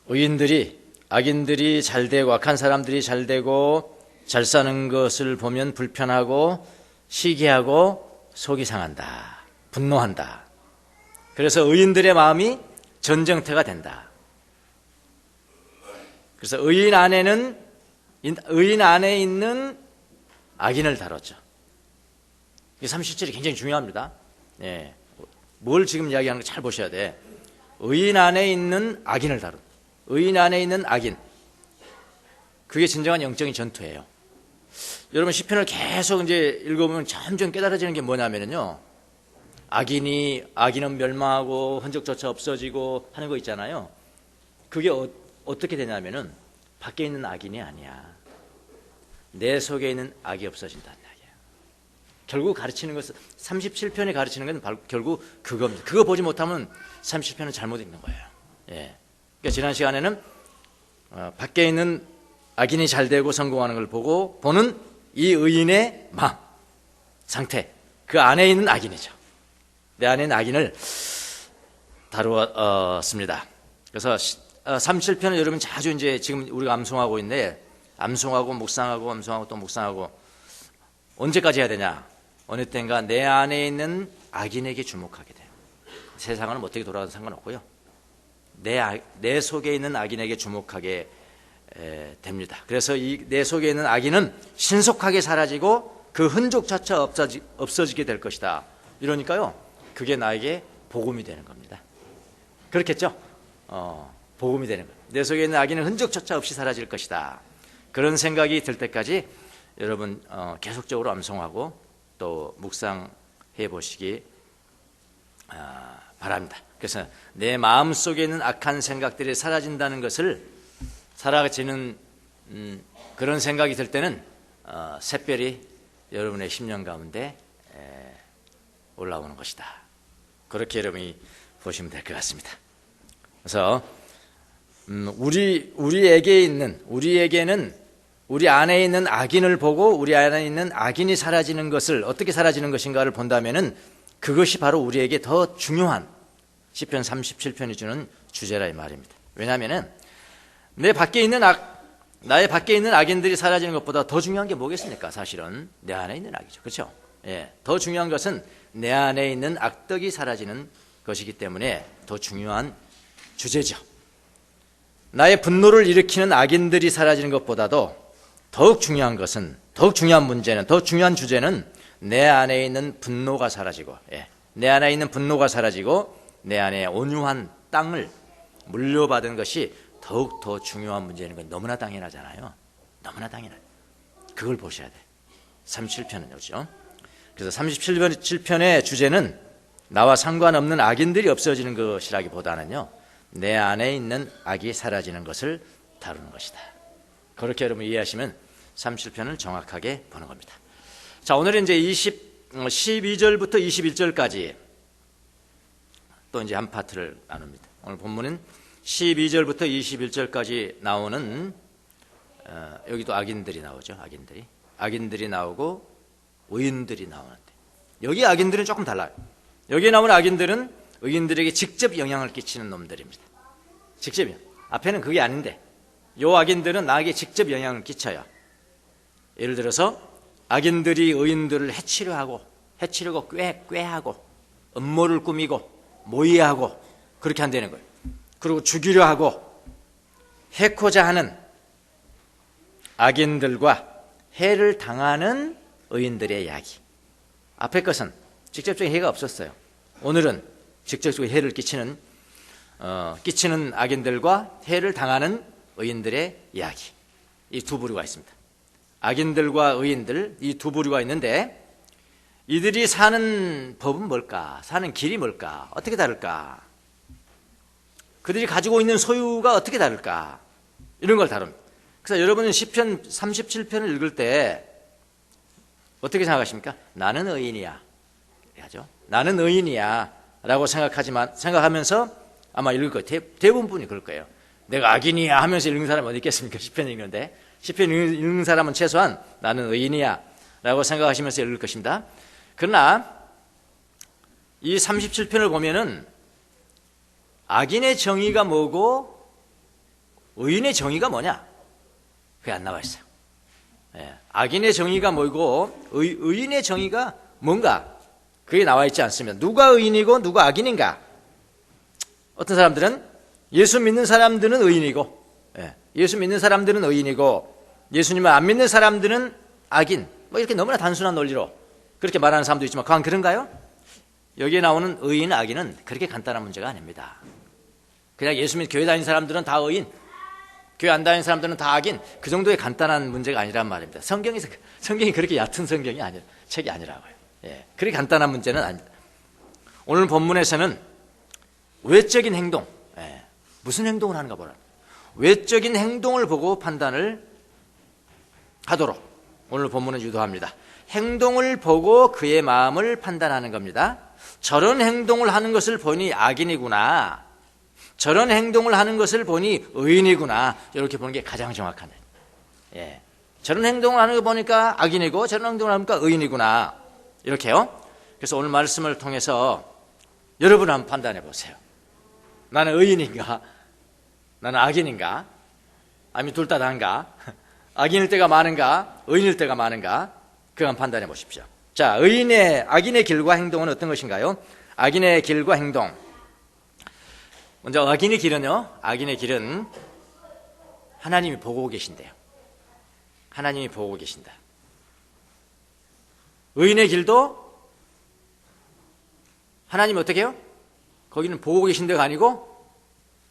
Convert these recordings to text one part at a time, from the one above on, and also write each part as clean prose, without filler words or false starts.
의인들이, 악인들이 잘 되고 악한 사람들이 잘 되고 잘 사는 것을 보면 불편하고 시기하고 속이 상한다, 분노한다. 그래서 의인들의 마음이 전쟁터가 된다. 그래서 의인 안에 있는 악인을 다뤘죠. 이 37절이 굉장히 중요합니다. 예. 뭘 지금 이야기하는 거 잘 보셔야 돼. 의인 안에 있는 악인을 다룬. 의인 안에 있는 악인. 그게 진정한 영적인 전투예요. 여러분 시편을 계속 이제 읽어보면 점점 깨달아지는 게 뭐냐면요. 악인은 멸망하고 흔적조차 없어지고 하는 거 있잖아요. 그게 어떻게 되냐면은 밖에 있는 악인이 아니야. 내 속에 있는 악이 없어진다는 이야기예요. 결국 가르치는 것은 37편이 가르치는 건 결국 그겁니다. 그거 보지 못하면 37편은 잘못 읽는 거예요. 예. 그러니까 지난 시간에는 밖에 있는 악인이 잘 되고 성공하는 걸 보는 이 의인의 마음, 상태, 그 안에 있는 악인이죠. 내 안에 있는 악인을 다루었습니다. 그래서 37편은 여러분 자주 이제 지금 우리가 암송하고 있는데, 암송하고 묵상하고 암송하고 또 묵상하고 언제까지 해야 되냐? 어느 때인가 내 안에 있는 악인에게 주목하게 돼요. 세상은 어떻게 돌아가도 상관없고요. 내 속에 있는 악인에게 주목하게 됩니다. 그래서 내 속에 있는 악인은 신속하게 사라지고 그 흔적조차 없어지게 될 것이다. 이러니까요, 그게 나에게 복음이 되는 겁니다. 그렇겠죠? 복음이 되는 거예요. 내 속에 있는 악인은 흔적조차 없이 사라질 것이다. 그런 생각이 들 때까지 여러분 계속적으로 암송하고 또 묵상해 보시기 바랍니다. 그래서 내 마음속에 있는 악한 생각들이 사라진다는 것을, 사라지는 그런 생각이 들 때는 샛별이 여러분의 심령 가운데 올라오는 것이다. 그렇게 여러분이 보시면 될 것 같습니다. 그래서 우리에게는 우리 안에 있는 악인을 보고 우리 안에 있는 악인이 사라지는 것을, 어떻게 사라지는 것인가를 본다면은 그것이 바로 우리에게 더 중요한 시편 37편이 주는 주제라 이 말입니다. 왜냐하면은 나의 밖에 있는 악인들이 사라지는 것보다 더 중요한 게 뭐겠습니까? 사실은 내 안에 있는 악이죠. 그렇죠? 예. 더 중요한 것은 내 안에 있는 악덕이 사라지는 것이기 때문에 더 중요한 주제죠. 나의 분노를 일으키는 악인들이 사라지는 것보다도 더욱 중요한 문제는, 더 중요한 주제는 내 안에 있는 분노가 사라지고, 내 안에 있는 분노가 사라지고 내 안에 온유한 땅을 물려받은 것이 더욱 더 중요한 문제인 건 너무나 당연하잖아요. 너무나 당연해요. 그걸 보셔야 돼. 37편은 그렇죠. 그래서 37편의 주제는 나와 상관없는 악인들이 없어지는 것이라기보다는요, 내 안에 있는 악이 사라지는 것을 다루는 것이다. 그렇게 여러분 이해하시면 37편을 정확하게 보는 겁니다. 자, 오늘은 이제 12절부터 21절까지 또 이제 한 파트를 나눕니다. 오늘 본문은 12절부터 21절까지 나오는 여기도 악인들이 나오죠. 악인들이 나오고 의인들이 나오는데, 여기 악인들은 조금 달라요. 여기에 나오는 악인들은 의인들에게 직접 영향을 끼치는 놈들입니다. 직접이요. 앞에는 그게 아닌데 요 악인들은 나에게 직접 영향을 끼쳐요. 예를 들어서 악인들이 의인들을 해치려고 꾀하고 음모를 꾸미고 모의하고 그렇게 한다는 거예요. 그리고 죽이려 하고 해코자 하는 악인들과 해를 당하는 의인들의 이야기. 앞에 것은 직접적인 해가 없었어요. 오늘은 직접적인 해를 끼치는 악인들과 해를 당하는 의인들의 이야기. 이 두 부류가 있습니다. 악인들과 의인들, 이 두 부류가 있는데, 이들이 사는 법은 뭘까? 사는 길이 뭘까? 어떻게 다를까? 그들이 가지고 있는 소유가 어떻게 다를까? 이런 걸 다룹니다. 그래서 여러분은 시편 37편을 읽을 때 어떻게 생각하십니까? 나는 의인이야. 하죠. 나는 의인이야 라고 생각하면서 아마 읽을 거예요. 대부분 분이 그럴 거예요. 내가 악인이야 하면서 읽는 사람이 어디 있겠습니까? 시편 읽는데. 시편 읽는 사람은 최소한 나는 의인이야 라고 생각하시면서 읽을 것입니다. 그러나 이 37편을 보면은 악인의 정의가 뭐고 의인의 정의가 뭐냐? 그게 안 나와 있어요. 예, 악인의 정의가 뭐고 의인의 정의가 뭔가 그게 나와 있지 않습니다. 누가 의인이고 누가 악인인가? 어떤 사람들은 예수 믿는 사람들은 의인이고, 예, 예수 믿는 사람들은 의인이고 예수님을 안 믿는 사람들은 악인, 뭐 이렇게 너무나 단순한 논리로 그렇게 말하는 사람도 있지만 그건 그런가요? 여기에 나오는 의인, 악인은 그렇게 간단한 문제가 아닙니다. 그냥 예수 믿는 교회 다니는 사람들은 다 의인, 교회 안 다니는 사람들은 다 악인, 그 정도의 간단한 문제가 아니란 말입니다. 성경이 그렇게 얕은 성경이 책이 아니라고요. 예, 그렇게 간단한 문제는 아닙니다. 오늘 본문에서는 외적인 행동, 예, 무슨 행동을 하는가 보라. 외적인 행동을 보고 판단을 하도록 오늘 본문은 유도합니다. 행동을 보고 그의 마음을 판단하는 겁니다. 저런 행동을 하는 것을 보니 악인이구나, 저런 행동을 하는 것을 보니 의인이구나, 이렇게 보는 게 가장 정확한. 예, 저런 행동을 하는 거 보니까 악인이고 저런 행동을 하니까 의인이구나, 이렇게요. 그래서 오늘 말씀을 통해서 여러분 한번 판단해 보세요. 나는 의인인가? 나는 악인인가? 아니면 둘 다 다인가? 악인일 때가 많은가? 의인일 때가 많은가? 그거 한번 판단해 보십시오. 자, 악인의 길과 행동은 어떤 것인가요? 악인의 길과 행동. 먼저 악인의 길은요, 악인의 길은 하나님이 보고 계신대요. 하나님이 보고 계신다. 의인의 길도 하나님이 어떻게 해요? 거기는 보고 계신 데가 아니고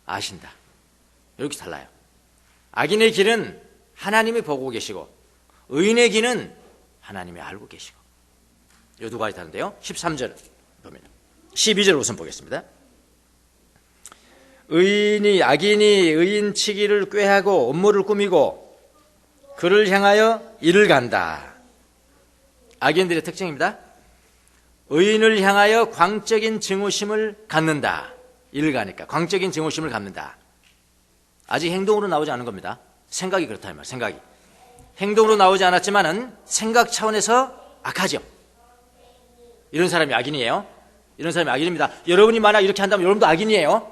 아신다. 이렇게 달라요. 악인의 길은 하나님이 보고 계시고 의인의 길은 하나님이 알고 계시고, 이 두 가지 다른데요. 13절 보면 12절 우선 보겠습니다. 악인이 의인치기를 꾀하고 음모를 꾸미고 그를 향하여 이를 간다. 악인들의 특징입니다. 의인을 향하여 광적인 증오심을 갖는다. 이를 가니까 광적인 증오심을 갖는다. 아직 행동으로 나오지 않은 겁니다. 생각이 그렇다 이 말. 생각이 행동으로 나오지 않았지만은 생각 차원에서 악하죠. 이런 사람이 악인이에요. 이런 사람이 악인입니다. 여러분이 만약 이렇게 한다면 여러분도 악인이에요.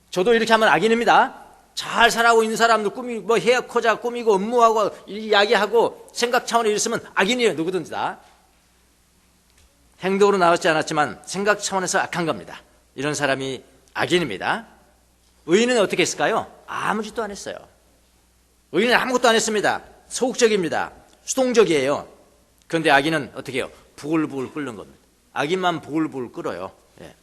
저도 이렇게 하면 악인입니다. 잘 살아가고 있는 사람도 헤어코자 꾸미고 음모하고 이야기하고 생각 차원에 있으면 악인이에요. 누구든지 다. 행동으로 나오지 않았지만 생각 차원에서 악한 겁니다. 이런 사람이 악인입니다. 의인은 어떻게 했을까요? 아무 짓도 안 했어요. 의인은 아무것도 안 했습니다. 소극적입니다. 수동적이에요. 그런데 악인은 어떻게 해요? 부글부글 끓는 겁니다. 악인만 부글부글 끓어요. 예.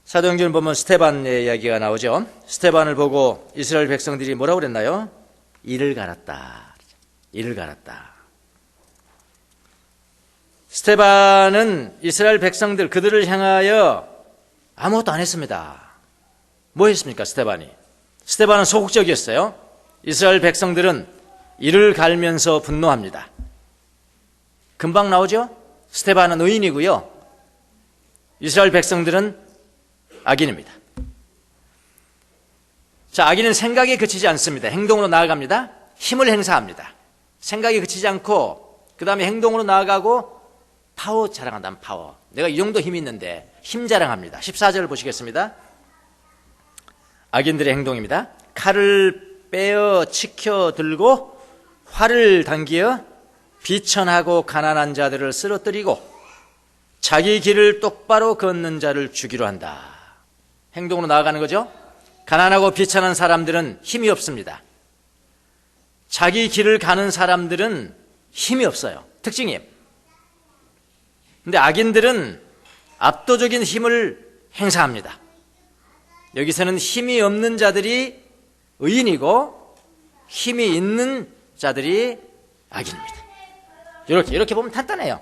사도행전을 보면 스데반의 이야기가 나오죠. 스데반을 보고 이스라엘 백성들이 뭐라고 그랬나요? 이를 갈았다. 이를 갈았다. 스데반은 이스라엘 백성들 그들을 향하여 아무것도 안 했습니다. 뭐 했습니까? 스데반은 소극적이었어요. 이스라엘 백성들은 이를 갈면서 분노합니다. 금방 나오죠? 스데반은 의인이고요. 이스라엘 백성들은 악인입니다. 자, 악인은 생각에 그치지 않습니다. 행동으로 나아갑니다. 힘을 행사합니다. 생각에 그치지 않고 그 다음에 행동으로 나아가고 파워 자랑한다면 파워. 내가 이 정도 힘이 있는데 힘 자랑합니다. 14절 보시겠습니다. 악인들의 행동입니다. 칼을 빼어 치켜 들고 활을 당기어 비천하고 가난한 자들을 쓰러뜨리고 자기 길을 똑바로 걷는 자를 죽이려 한다. 행동으로 나아가는 거죠. 가난하고 비천한 사람들은 힘이 없습니다. 자기 길을 가는 사람들은 힘이 없어요. 특징이에요. 근데 악인들은 압도적인 힘을 행사합니다. 여기서는 힘이 없는 자들이 의인이고 힘이 있는 자들이 악인입니다. 이렇게 보면 간단해요.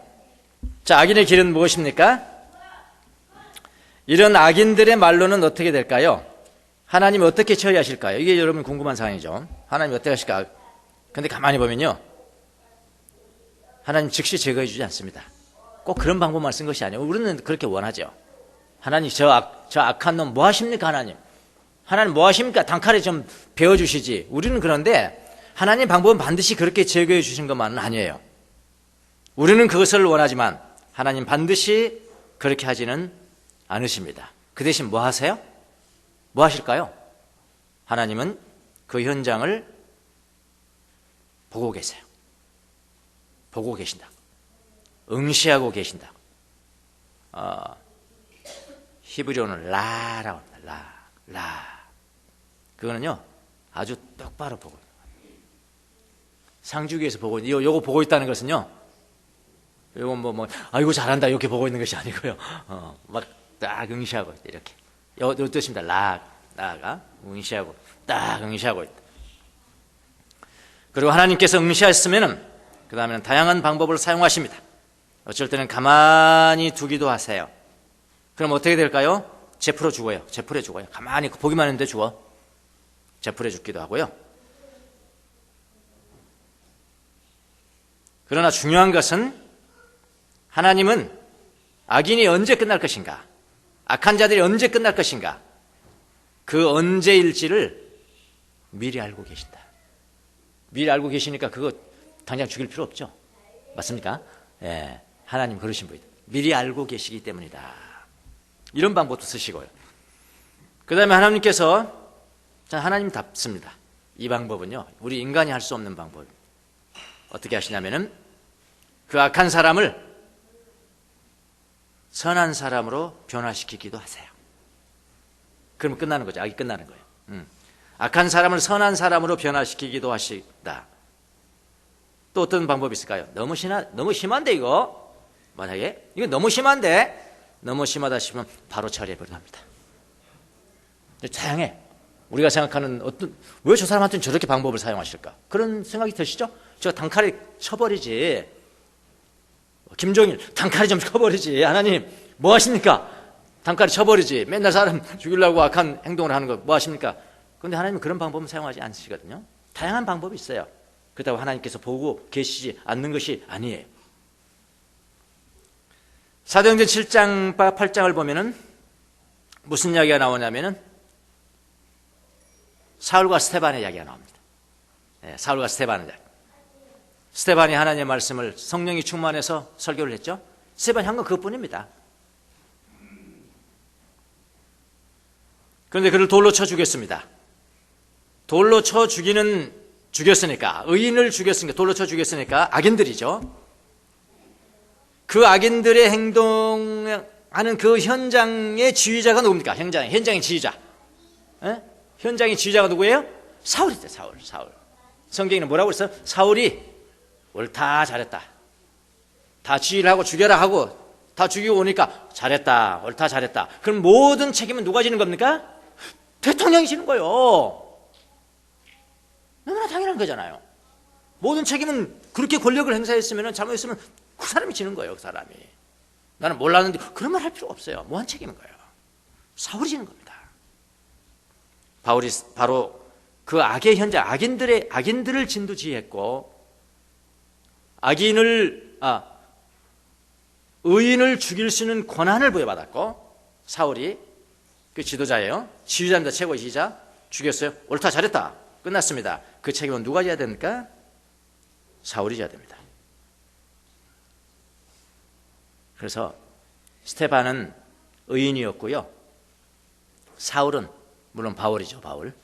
자, 악인의 길은 무엇입니까? 이런 악인들의 말로는 어떻게 될까요? 하나님 어떻게 처리하실까요? 이게 여러분 궁금한 사항이죠. 하나님 어떻게 하실까? 근데 가만히 보면요, 하나님 즉시 제거해 주지 않습니다. 꼭 그런 방법만 쓴 것이 아니에요. 우리는 그렇게 원하죠. 하나님 저 악한 놈 뭐 하십니까? 하나님 뭐 하십니까? 단칼에 좀 배워주시지. 우리는 그런데 하나님 방법은 반드시 그렇게 제거해 주신 것만은 아니에요. 우리는 그것을 원하지만 하나님 반드시 그렇게 하지는 않으십니다. 그 대신 뭐 하세요? 뭐 하실까요? 하나님은 그 현장을 보고 계세요. 보고 계신다. 응시하고 계신다. 히브리어는 라라고 합니다. 라. 그거는요, 아주 똑바로 보고 있는 거예요. 상주기에서 보고, 요거 보고 있다는 것은요, 요건 이거 잘한다, 이렇게 보고 있는 것이 아니고요. 막 딱 응시하고 있다, 이렇게. 요 뜻입니다. 라가 응시하고, 딱 응시하고 있다. 그리고 하나님께서 응시하셨으면은, 그 다음에는 다양한 방법을 사용하십니다. 어쩔 때는 가만히 두기도 하세요. 그럼 어떻게 될까요? 제풀어 죽어요. 제풀어 죽어요. 가만히 보기만 했는데 죽어. 제풀어 죽기도 하고요. 그러나 중요한 것은 하나님은 악인이 언제 끝날 것인가? 악한 자들이 언제 끝날 것인가? 그 언제일지를 미리 알고 계신다. 미리 알고 계시니까 그거 당장 죽일 필요 없죠. 맞습니까? 예, 하나님 그러신 분이다. 미리 알고 계시기 때문이다. 이런 방법도 쓰시고요. 그 다음에 하나님께서, 하나님답습니다. 이 방법은요, 우리 인간이 할 수 없는 방법입니다. 어떻게 하시냐면은 그 악한 사람을 선한 사람으로 변화시키기도 하세요. 그러면 끝나는 거죠. 악이 끝나는 거예요. 악한 사람을 선한 사람으로 변화시키기도 하시다. 또 어떤 방법이 있을까요? 너무 심한데 이거? 만약에 이거 너무 심하다 싶으면 바로 처리해버려 합니다. 다양해. 우리가 생각하는 왜 저 사람한테는 저렇게 방법을 사용하실까? 그런 생각이 드시죠? 저 단칼에 쳐버리지. 김종일 단칼에 좀 쳐버리지. 하나님 뭐 하십니까? 단칼에 쳐버리지. 맨날 사람 죽이려고 악한 행동을 하는 거 뭐 하십니까? 그런데 하나님은 그런 방법은 사용하지 않으시거든요. 다양한 방법이 있어요. 그렇다고 하나님께서 보고 계시지 않는 것이 아니에요. 사도행전 7장 8장을 보면은 무슨 이야기가 나오냐면은 사울과 스데반의 이야기가 나옵니다. 네, 사울과 스데반의 이야기. 스데반이 하나님의 말씀을 성령이 충만해서 설교를 했죠. 스데반이 한 건 그것뿐입니다. 그런데 그를 돌로 쳐 죽였습니다. 돌로 쳐 죽였으니까, 의인을 죽였으니까, 돌로 쳐 죽였으니까 악인들이죠. 그 악인들의 행동하는 그 현장의 지휘자가 누굽니까? 현장의 지휘자. 에? 현장의 지휘자가 누구예요? 사울이죠. 사울. 성경에는 뭐라고 그랬어요? 사울이 옳다, 잘했다. 다 지휘를 하고 죽여라 하고 다 죽이고 오니까 잘했다, 옳다, 잘했다. 그럼 모든 책임은 누가 지는 겁니까? 대통령이 지는 거예요. 너무나 당연한 거잖아요. 모든 책임은 그렇게 권력을 행사했으면, 잘못했으면 그 사람이 지는 거예요. 그 사람이. 나는 몰랐는데 그런 말 할 필요가 없어요. 무한 책임인 거예요. 사울이 지는 겁니다. 바울이 바로 그 악의 현장, 악인들을 진두지휘했고, 의인을 죽일 수 있는 권한을 부여받았고, 사울이 그 지도자예요. 지휘자입니다. 최고의 지휘자. 죽였어요. 옳다, 잘했다. 끝났습니다. 그 책임은 누가 져야 됩니까? 사울이 져야 됩니다. 그래서 스데반은 의인이었고요. 사울은, 물론 바울이죠. 바울.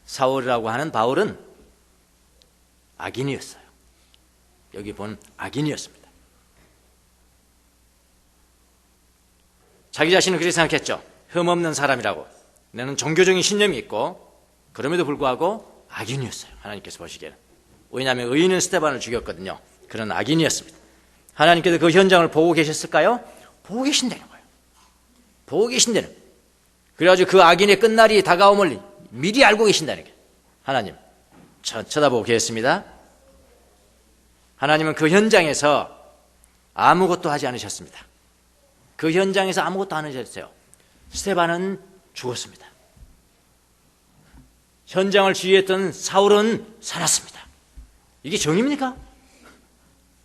사울이라고 하는 바울은 악인이었어요. 여기 본 악인이었습니다. 자기 자신은 그렇게 생각했죠. 흠없는 사람이라고. 나는 종교적인 신념이 있고, 그럼에도 불구하고 악인이었어요. 하나님께서 보시기에는. 왜냐하면 의인은 스데반을 죽였거든요. 그런 악인이었습니다. 하나님께서 그 현장을 보고 계셨을까요? 보고 계신다는 거예요. 보고 계신다는 거예요. 그래가지고 그 악인의 끝날이 다가옴을 미리 알고 계신다는 거예요. 하나님, 쳐다보고 계셨습니다. 하나님은 그 현장에서 아무것도 하지 않으셨습니다. 그 현장에서 아무것도 안 하셨어요. 스데반은 죽었습니다. 현장을 지휘했던 사울은 살았습니다. 이게 정의입니까?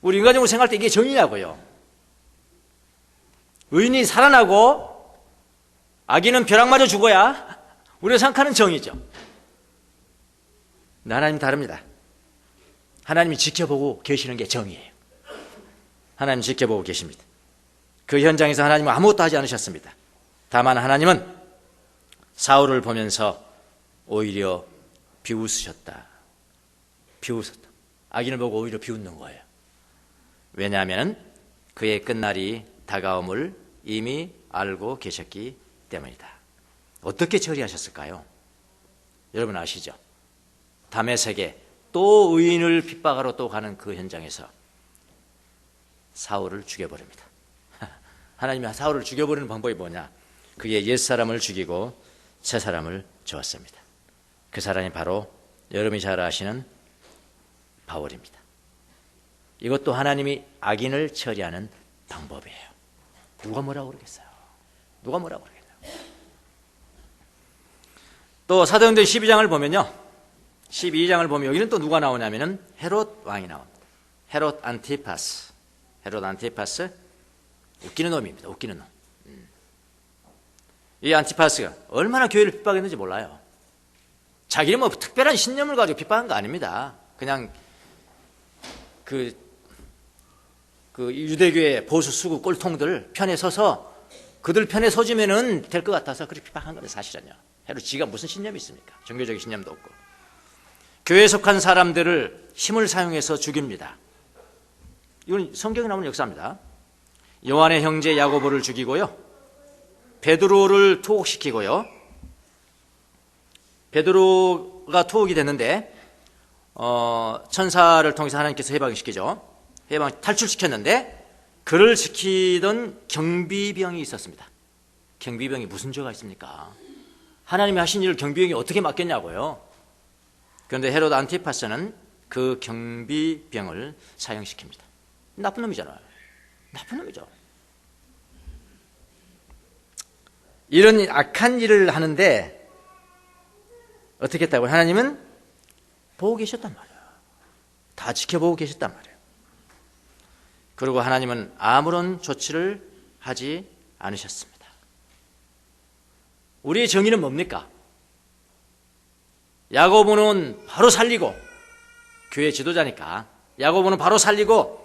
우리 인간적으로 생각할 때 이게 정의냐고요. 의인이 살아나고 악인은 벼락맞아 죽어야 우리가 생각하는 정의죠. 하나님 다릅니다. 하나님이 지켜보고 계시는 게 정의예요. 하나님 지켜보고 계십니다. 그 현장에서 하나님은 아무것도 하지 않으셨습니다. 다만 하나님은 사울을 보면서 오히려 비웃으셨다. 비웃었다. 악인을 보고 오히려 비웃는 거예요. 왜냐하면 그의 끝날이 다가옴을 이미 알고 계셨기 때문이다. 어떻게 처리하셨을까요? 여러분 아시죠? 다메섹에 또 의인을 핍박하러 또 가는 그 현장에서 사울을 죽여버립니다. 하나님이 사울을 죽여버리는 방법이 뭐냐? 그의 옛사람을 죽이고 새사람을 주었습니다. 그 사람이 바로 여러분이 잘 아시는 바울입니다. 이것도 하나님이 악인을 처리하는 방법이에요. 누가 뭐라고 그러겠어요? 누가 뭐라고 그러겠어요? 또 사도행전 12장을 보면요, 12장을 보면 여기는 또 누가 나오냐면은 헤롯 왕이 나옵니다. 헤롯 안티파스. 헤롯 안티파스, 웃기는 놈입니다. 웃기는 놈. 이 안티파스가 얼마나 교회를 핍박했는지 몰라요. 자기는 뭐 특별한 신념을 가지고 핍박한 거 아닙니다. 그냥 그 유대교의 보수 수구 꼴통들 편에 서서 그들 편에 서주면은 될 것 같아서 그렇게 핍박한 거예요. 사실은요. 헤롯 지가 무슨 신념이 있습니까? 종교적인 신념도 없고. 교회에 속한 사람들을 힘을 사용해서 죽입니다. 이건 성경에 나오는 역사입니다. 요한의 형제 야고보를 죽이고요, 베드로를 투옥시키고요. 베드로가 투옥이 됐는데 천사를 통해서 하나님께서 해방시키죠. 탈출시켰는데 그를 지키던 경비병이 있었습니다. 경비병이 무슨 죄가 있습니까? 하나님이 하신 일을 경비병이 어떻게 맡겠냐고요. 그런데 헤롯 안티파스는 그 경비병을 사형시킵니다. 나쁜 놈이잖아요. 나쁜 놈이죠. 이런 악한 일을 하는데 어떻게 했다고요? 하나님은 보고 계셨단 말이에요. 다 지켜보고 계셨단 말이에요. 그리고 하나님은 아무런 조치를 하지 않으셨습니다. 우리의 정의는 뭡니까? 야고보는 바로 살리고, 교회 지도자니까 야고보는 바로 살리고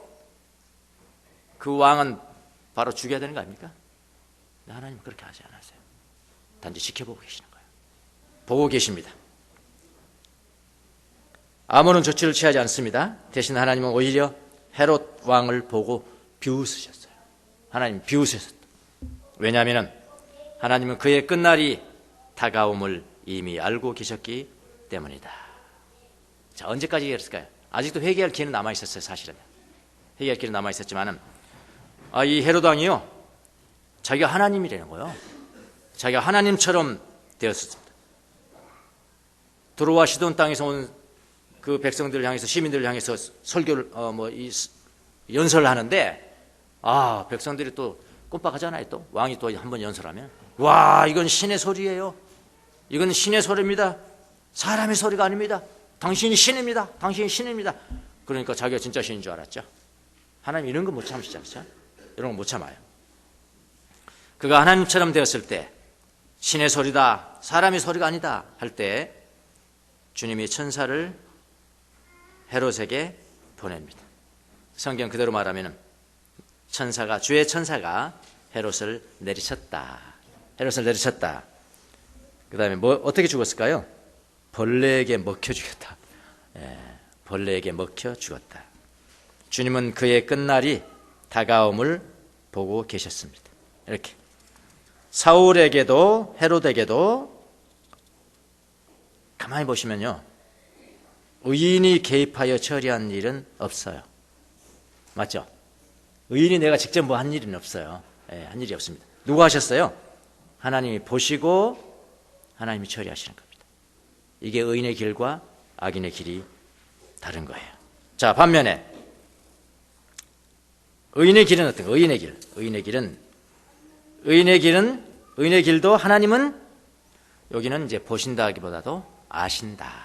그 왕은 바로 죽여야 되는 거 아닙니까? 하나님은 그렇게 하지 않았어요. 단지 지켜보고 계시는 거예요. 보고 계십니다. 아무런 조치를 취하지 않습니다. 대신 하나님은 오히려 헤롯 왕을 보고 비웃으셨어요. 하나님 비웃으셨어요. 왜냐하면 하나님은 그의 끝날이 다가옴을 이미 알고 계셨기 때문이다. 자, 언제까지 얘기했을까요? 아직도 회개할 기회는 남아있었어요. 사실은 회개할 기회는 남아있었지만 이 헤롯 왕이요, 자기가 하나님이라는 거예요. 자기가 하나님처럼 되었습니다. 두로와 시돈 땅에서 온 그 백성들을 향해서, 시민들을 향해서 설교를 연설을 하는데, 백성들이 또 꼼빡하잖아요. 또 왕이 또 한번 연설하면, 와, 이건 신의 소리예요. 이건 신의 소리입니다. 사람의 소리가 아닙니다. 당신이 신입니다. 당신이 신입니다. 그러니까 자기가 진짜 신인 줄 알았죠. 하나님 이런 거 못 참으시지 않죠? 이런 거 못 참아요. 그가 하나님처럼 되었을 때, 신의 소리다, 사람의 소리가 아니다 할 때 주님이 천사를 헤롯에게 보냅니다. 성경 그대로 말하면 천사가, 주의 천사가 헤롯을 내리쳤다. 헤롯을 내리쳤다. 그 다음에 어떻게 죽었을까요? 벌레에게 먹혀 죽였다. 벌레에게 먹혀 죽었다. 주님은 그의 끝날이 다가옴을 보고 계셨습니다. 이렇게 사울에게도 헤롯에게도 가만히 보시면요, 의인이 개입하여 처리한 일은 없어요. 맞죠? 의인이 내가 직접 뭐 한 일은 없어요. 한 일이 없습니다. 누가 하셨어요? 하나님이 보시고 하나님이 처리하시는 겁니다. 이게 의인의 길과 악인의 길이 다른 거예요. 자, 반면에 의인의 길은 어떤 거예요? 의인의 길도 하나님은 여기는 이제 보신다 하기보다도 아신다.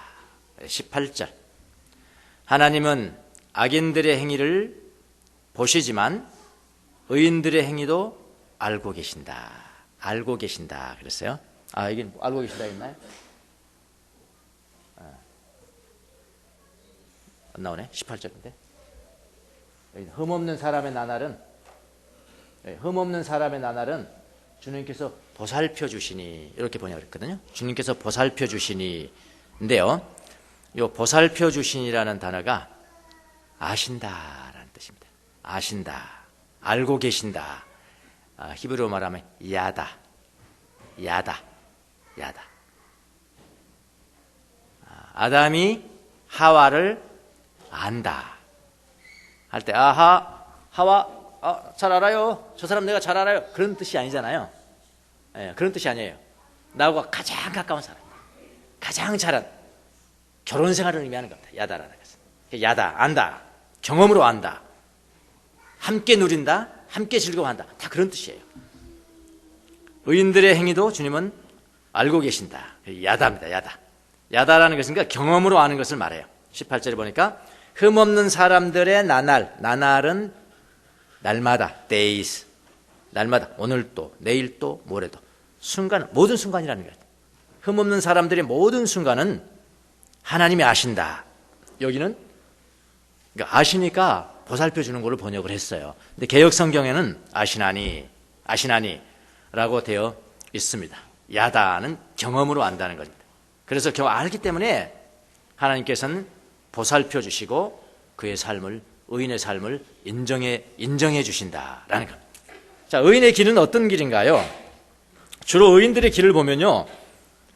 18절. 하나님은 악인들의 행위를 보시지만 의인들의 행위도 알고 계신다. 알고 계신다. 그랬어요. 이게 알고 계신다 했나요? 안 나오네. 18절인데. 흠없는 사람의 나날은 주님께서 보살펴 주시니 이렇게 번역을 했거든요. 주님께서 보살펴 주시니인데요. 이 보살펴 주시니라는 단어가 아신다라는 뜻입니다. 아신다, 알고 계신다. 히브리어 말하면 야다. 아담이 하와를 안다 할 때 하와 잘 알아요. 저 사람 내가 잘 알아요. 그런 뜻이 아니잖아요. 그런 뜻이 아니에요. 나하고 가장 가까운 사람, 가장 잘한 결혼 생활을 의미하는 겁니다. 야다라는 것은. 야다, 안다, 경험으로 안다, 함께 누린다, 함께 즐거워한다. 다 그런 뜻이에요. 의인들의 행위도 주님은 알고 계신다. 야다입니다. 야다라는 것은 경험으로 아는 것을 말해요. 18절에 보니까 흠없는 사람들의 나날은 날마다, days, 날마다, 오늘 또, 내일 또, 모레도, 순간, 모든 순간이라는 거예요. 흠없는 사람들의 모든 순간은 하나님이 아신다. 여기는 그러니까 아시니까 보살펴 주는 걸로 번역을 했어요. 근데 개역 성경에는 아시나니 라고 되어 있습니다. 야다는 경험으로 안다는 겁니다. 그래서 알기 때문에 하나님께서는 보살펴 주시고 그의 삶을, 의인의 삶을 인정해 주신다라는 겁니다. 자, 의인의 길은 어떤 길인가요? 주로 의인들의 길을 보면요,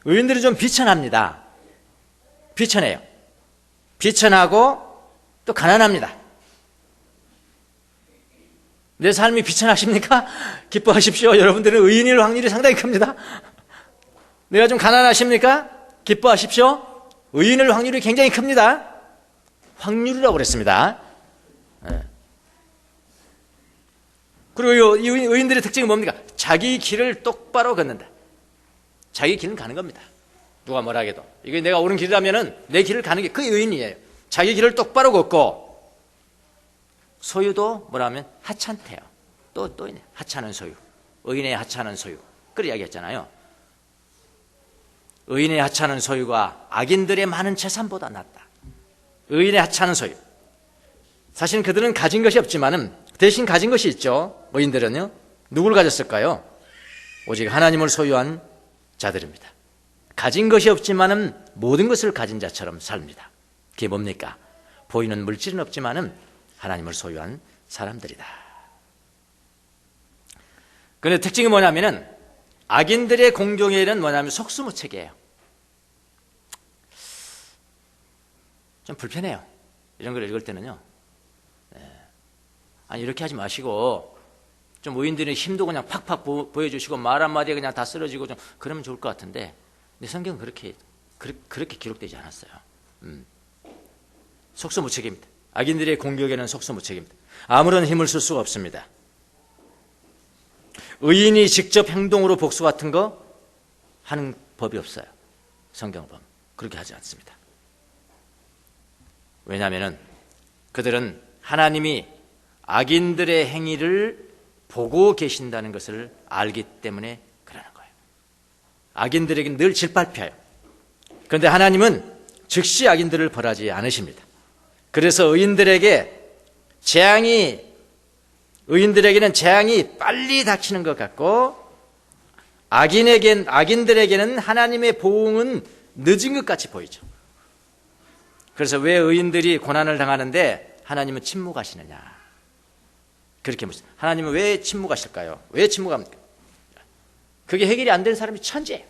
의인들이 좀 비천합니다. 비천해요. 비천하고 또 가난합니다. 내 삶이 비천하십니까? 기뻐하십시오. 여러분들은 의인일 확률이 상당히 큽니다. 내가 좀 가난하십니까? 기뻐하십시오. 의인일 확률이 굉장히 큽니다. 확률이라고 그랬습니다. 그리고 이 의인들의 특징이 뭡니까? 자기 길을 똑바로 걷는다. 자기 길은 가는 겁니다. 누가 뭐라 해도. 이게 내가 옳은 길이라면은 내 길을 가는 게 그게 의인이에요. 자기 길을 똑바로 걷고, 소유도 뭐라면 하찮대요. 또 있네. 하찮은 소유. 의인의 하찮은 소유. 그걸 이야기했잖아요. 의인의 하찮은 소유가 악인들의 많은 재산보다 낫다. 의인의 하찮은 소유. 사실은 그들은 가진 것이 없지만은 대신 가진 것이 있죠. 의인들은요. 누구를 가졌을까요? 오직 하나님을 소유한 자들입니다. 가진 것이 없지만은 모든 것을 가진 자처럼 삽니다. 그게 뭡니까? 보이는 물질은 없지만은 하나님을 소유한 사람들이다. 그런데 특징이 뭐냐면은 악인들의 공경에는 뭐냐면 속수무책이에요. 좀 불편해요. 이런 걸 읽을 때는요. 아니 이렇게 하지 마시고 좀 의인들의 힘도 그냥 팍팍 보여주시고 말 한마디에 그냥 다 쓰러지고 좀 그러면 좋을 것 같은데, 근데 성경은 그렇게 기록되지 않았어요. 속수무책입니다. 악인들의 공격에는 속수무책입니다. 아무런 힘을 쓸 수가 없습니다. 의인이 직접 행동으로 복수 같은 거 하는 법이 없어요. 성경을 보면 그렇게 하지 않습니다. 왜냐하면 그들은 하나님이 악인들의 행위를 보고 계신다는 것을 알기 때문에 그러는 거예요. 악인들에게 늘 질밟혀요. 그런데 하나님은 즉시 악인들을 벌하지 않으십니다. 그래서 의인들에게는 재앙이 빨리 닥치는 것 같고, 악인들에게는 하나님의 보응은 늦은 것 같이 보이죠. 그래서 왜 의인들이 고난을 당하는데 하나님은 침묵하시느냐? 그렇게 묻습니다. 하나님은 왜 침묵하실까요? 왜 침묵합니까? 그게 해결이 안 되는 사람이 천재예요.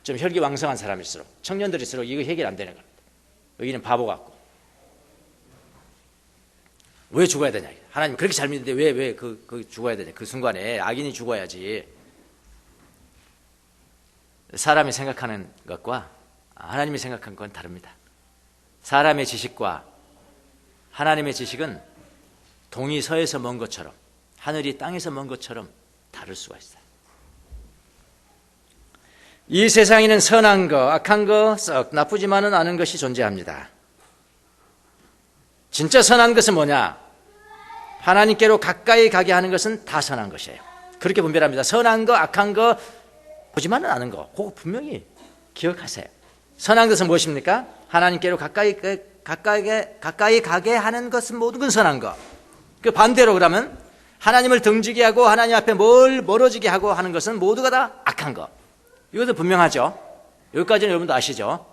좀 혈기왕성한 사람일수록, 청년들일수록 이거 해결 안 되는 겁니다. 의인은 바보 같고. 왜 죽어야 되냐? 하나님 그렇게 잘 믿는데 왜 죽어야 되냐? 그 순간에 악인이 죽어야지. 사람이 생각하는 것과 하나님이 생각한 건 다릅니다. 사람의 지식과 하나님의 지식은 동이 서에서 먼 것처럼, 하늘이 땅에서 먼 것처럼 다를 수가 있어요. 이 세상에는 선한 거, 악한 거, 썩 나쁘지만은 않은 것이 존재합니다. 진짜 선한 것은 뭐냐? 하나님께로 가까이 가게 하는 것은 다 선한 것이에요. 그렇게 분별합니다. 선한 거, 악한 거, 보지만은 않은 거, 그거 분명히 기억하세요. 선한 것은 무엇입니까? 하나님께로 가까이 가게 하는 것은 모든 건 선한 거. 그 반대로 그러면 하나님을 등지게 하고 하나님 앞에 멀어지게 하고 하는 것은 모두가 다 악한 것. 이것도 분명하죠. 여기까지는 여러분도 아시죠.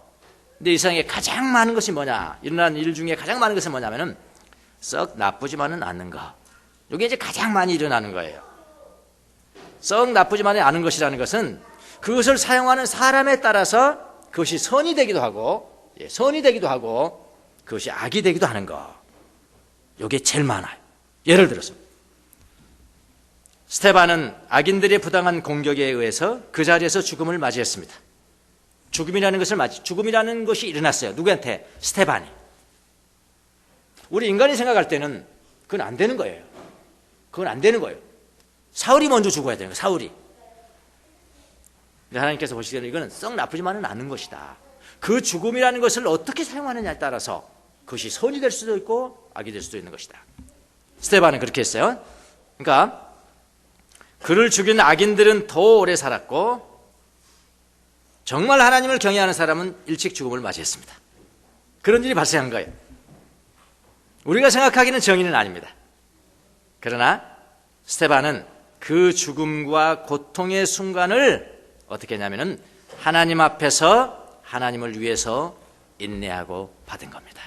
근데 이 세상에 가장 많은 것이 뭐냐, 일어나는 일 중에 가장 많은 것은 뭐냐면은 썩 나쁘지만은 않는 것. 이게 이제 가장 많이 일어나는 거예요. 썩 나쁘지만은 않은 것이라는 것은 그것을 사용하는 사람에 따라서 그것이 선이 되기도 하고, 선이 되기도 하고, 그것이 악이 되기도 하는 것. 이게 제일 많아요. 예를 들어서 스데반은 악인들의 부당한 공격에 의해서 그 자리에서 죽음을 맞이했습니다. 죽음이라는 것이 일어났어요. 누구한테? 스데반이. 우리 인간이 생각할 때는 그건 안 되는 거예요. 그건 안 되는 거예요. 사울이 먼저 죽어야 되는 거예요. 사울이. 근데 하나님께서 보시기에는 이거는 썩 나쁘지만은 않은 것이다. 그 죽음이라는 것을 어떻게 사용하느냐에 따라서 그것이 선이 될 수도 있고 악이 될 수도 있는 것이다. 스데반은 그렇게 했어요. 그러니까 그를 죽인 악인들은 더 오래 살았고 정말 하나님을 경외하는 사람은 일찍 죽음을 맞이했습니다. 그런 일이 발생한 거예요. 우리가 생각하기는 정의는 아닙니다. 그러나 스데반은 그 죽음과 고통의 순간을 어떻게 했냐면은 하나님 앞에서 하나님을 위해서 인내하고 받은 겁니다.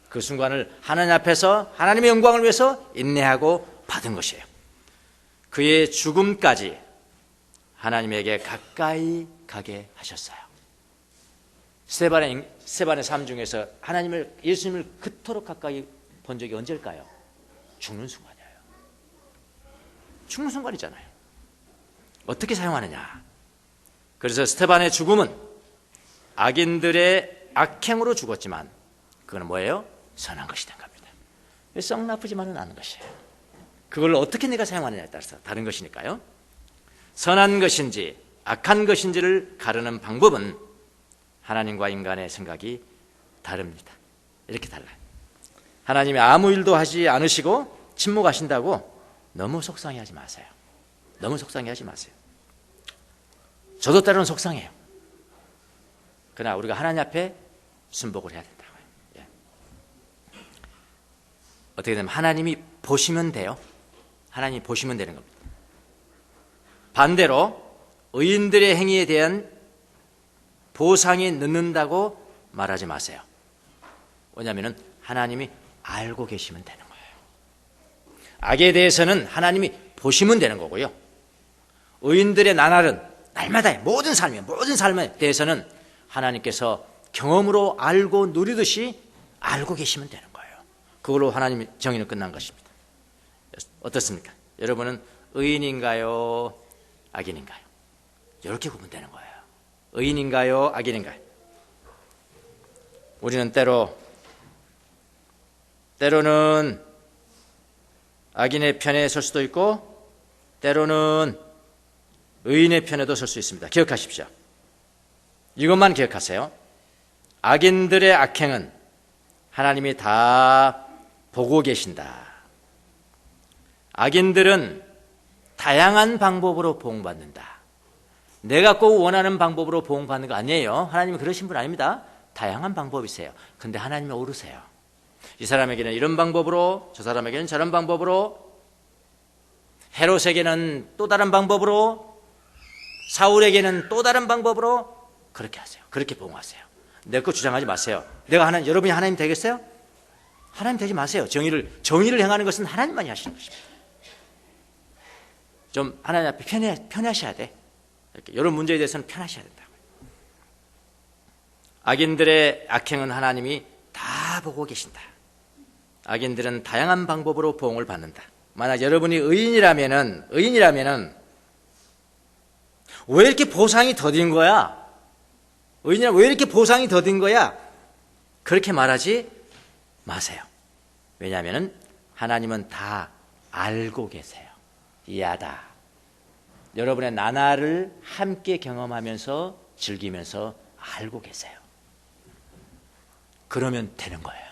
그 순간을 하나님 앞에서 하나님의 영광을 위해서 인내하고 받은 것이에요. 그의 죽음까지 하나님에게 가까이 가게 하셨어요. 스데반의 삶 중에서 예수님을 그토록 가까이 본 적이 언제일까요? 죽는 순간이에요. 죽는 순간이잖아요. 어떻게 사용하느냐? 그래서 스데반의 죽음은 악인들의 악행으로 죽었지만 그건 뭐예요? 선한 것이 된 겁니다. 썩 나쁘지만은 않은 것이에요. 그걸 어떻게 내가 사용하느냐에 따라서 다른 것이니까요. 선한 것인지 악한 것인지를 가르는 방법은 하나님과 인간의 생각이 다릅니다. 이렇게 달라요. 하나님이 아무 일도 하지 않으시고 침묵하신다고 너무 속상해하지 마세요. 너무 속상해하지 마세요. 저도 때로는 속상해요. 그러나 우리가 하나님 앞에 순복을 해야 된다고요. 예. 어떻게 되면 하나님이 보시면 돼요. 하나님이 보시면 되는 겁니다. 반대로 의인들의 행위에 대한 보상이 늦는다고 말하지 마세요. 왜냐하면 하나님이 알고 계시면 되는 거예요. 악에 대해서는 하나님이 보시면 되는 거고요. 의인들의 나날은 날마다의 모든 삶에 대해서는 하나님께서 경험으로 알고 누리듯이 알고 계시면 되는 거예요. 그걸로 하나님의 정의는 끝난 것입니다. 어떻습니까? 여러분은 의인인가요? 악인인가요? 이렇게 구분되는 거예요. 의인인가요? 악인인가요? 우리는 때로는 악인의 편에 설 수도 있고 때로는 의인의 편에도 설 수 있습니다. 기억하십시오. 이것만 기억하세요. 악인들의 악행은 하나님이 다 보고 계신다. 악인들은 다양한 방법으로 보응받는다. 내가 꼭 원하는 방법으로 보응받는 거 아니에요. 하나님은 그러신 분 아닙니다. 다양한 방법이세요. 근데 하나님이 오르세요. 이 사람에게는 이런 방법으로, 저 사람에게는 저런 방법으로, 헤롯에게는 또 다른 방법으로, 사울에게는 또 다른 방법으로 그렇게 하세요. 그렇게 보응하세요. 내 거 주장하지 마세요. 여러분이 하나님 되겠어요? 하나님 되지 마세요. 정의를 행하는 것은 하나님만이 하시는 것입니다. 좀 하나님 앞에 편하셔야 돼. 이렇게 이런 문제에 대해서는 편하셔야 된다고요. 악인들의 악행은 하나님이 다 보고 계신다. 악인들은 다양한 방법으로 보응을 받는다. 만약 여러분이 의인이라면은 왜 이렇게 보상이 더딘 거야? 의인이라면 왜 이렇게 보상이 더딘 거야? 그렇게 말하지 마세요. 왜냐하면 하나님은 다 알고 계세요. 이하다. 여러분의 나날을 함께 경험하면서 즐기면서 알고 계세요. 그러면 되는 거예요.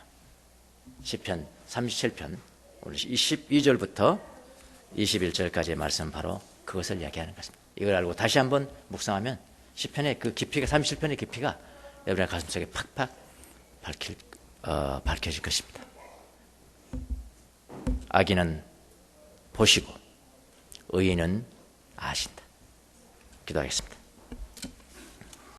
시편 37편 오늘 22절부터 21절까지의 말씀 바로 그것을 이야기하는 것입니다. 이걸 알고 다시 한번 묵상하면 시편의 그 깊이가 37편의 깊이가 여러분의 가슴속에 팍팍 밝혀질 것입니다. 악인은 보시고 의인은 아신다. 기도하겠습니다.